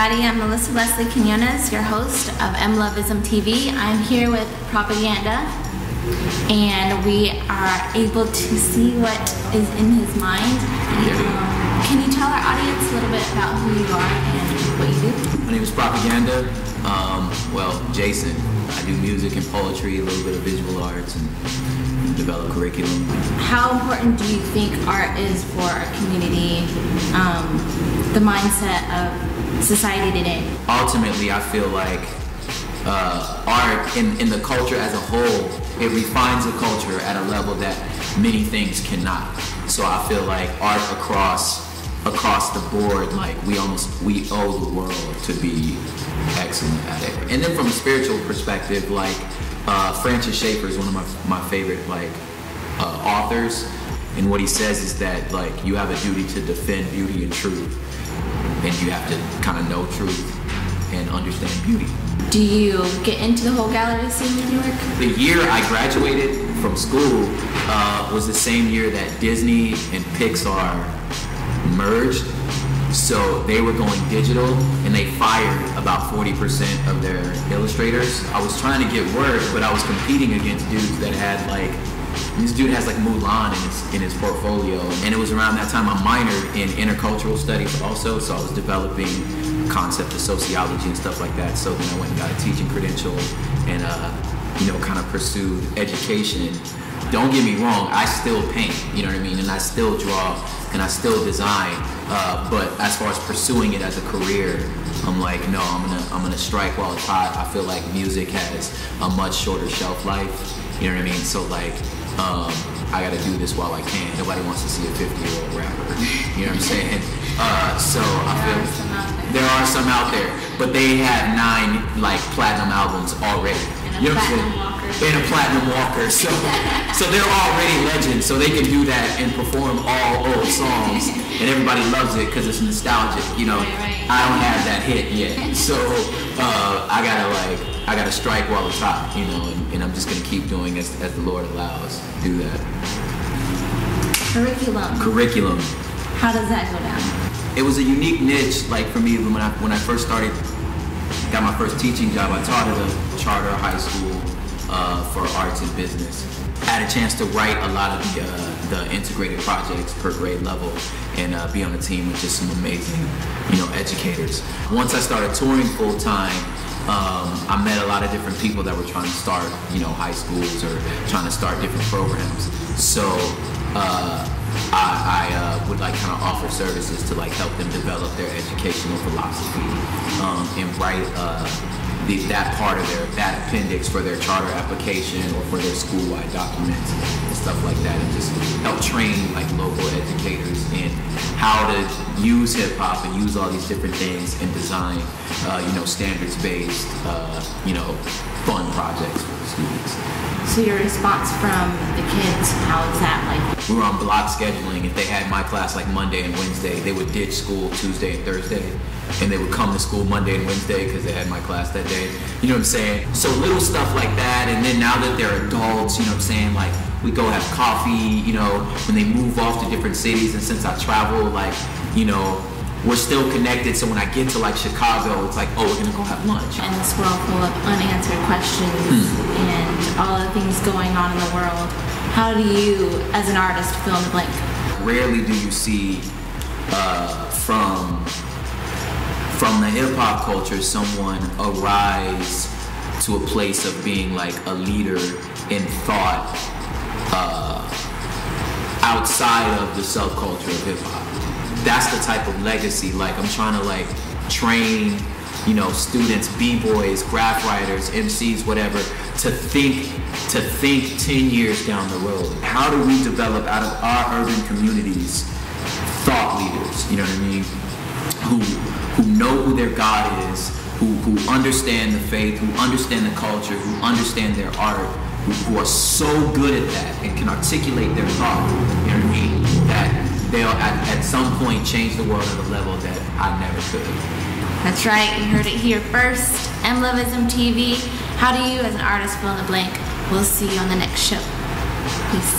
everybody. I'm Leslie-Quinones, your host of MLoveizm TV. I'm here with Propganda, and we are able to see what is in his mind. Can you tell our audience a little bit about who you are and what you do? My name is Propganda. Well, Jason. I do music and poetry, a little bit of visual arts, and develop curriculum. How important do you think art is for our community, the mindset of society today? Ultimately, I feel like art in the culture as a whole, it refines a culture at a level that many things cannot. So I feel like art across the board, like we owe the world to be excellent at it. And then from a spiritual perspective, like Francis Schaeffer is one of my favorite authors, and what he says is that like you have a duty to defend beauty and truth, and you have to kind of know truth and understand beauty. Do you get into the whole gallery scene in New York? The year I graduated from school was the same year that Disney and Pixar merged. So they were going digital, and they fired about 40% of their illustrators. I was trying to get work, but I was competing against dudes that had like, this dude has like Mulan in his portfolio. And it was around that time I minored in intercultural studies also, so I was developing concept of sociology and stuff like that. So then I went and got a teaching credential and kind of pursued education. Don't get me wrong, I still paint, you know what I mean? And I still draw and I still design. But as far as pursuing it as a career, I'm like, no, I'm gonna strike while it's hot. I feel like music has a much shorter shelf life, you know what I mean? So like, I gotta do this while I can. Nobody wants to see a 50-year-old rapper, you know what I'm saying? So I feel there are some out there, but they have 9 like platinum albums already. You know what I'm saying? And a platinum walker, so they're already legends, so they can do that and perform all old songs, and everybody loves it because it's nostalgic, you know. I don't have that hit yet, so I gotta strike while it's hot, you know, and I'm just gonna keep doing as the Lord allows. Do that. Curriculum. How does that go down? It was a unique niche, like for me when I first started, got my first teaching job. I taught at a charter high school for arts and business. I had a chance to write a lot of the integrated projects per grade level and be on a team with just some amazing, educators. Once I started touring full time, I met a lot of different people that were trying to start, high schools or trying to start different programs. So I would like kind of offer services to like help them develop their educational philosophy and write that part of that appendix for their charter application or for their school-wide documents and stuff like that, and just help train like local educators in how to use hip-hop and use all these different things and design standards-based fun projects for the students. So your response from the kids, how is that like? We were on block scheduling. If they had my class like Monday and Wednesday, they would ditch school Tuesday and Thursday, and they would come to school Monday and Wednesday because they had my class that day. You know what I'm saying? So little stuff like that, and then now that they're adults, you know what I'm saying, like we go have coffee, when they move off to different cities, and since I travel, like, we're still connected, so when I get to like Chicago, it's like, oh, we're gonna go have lunch. In this world full of unanswered questions and all the things going on in the world, how do you, as an artist, fill in the blank? Rarely do you see from the hip-hop culture someone arise to a place of being like a leader in thought outside of the subculture of hip-hop. That's the type of legacy, like I'm trying to like train, students, b-boys, graph writers, MCs, whatever, to think 10 years down the road. How do we develop out of our urban communities thought leaders, you know what I mean, who know who their God is, who understand the faith, who understand the culture, who understand their art, who are so good at that and can articulate their thought, you know what I mean, that they'll at some point change the world at a level that I never could. That's right, you heard it here first. MLoveizm TV. How do you as an artist fill in the blank? We'll see you on the next show. Peace.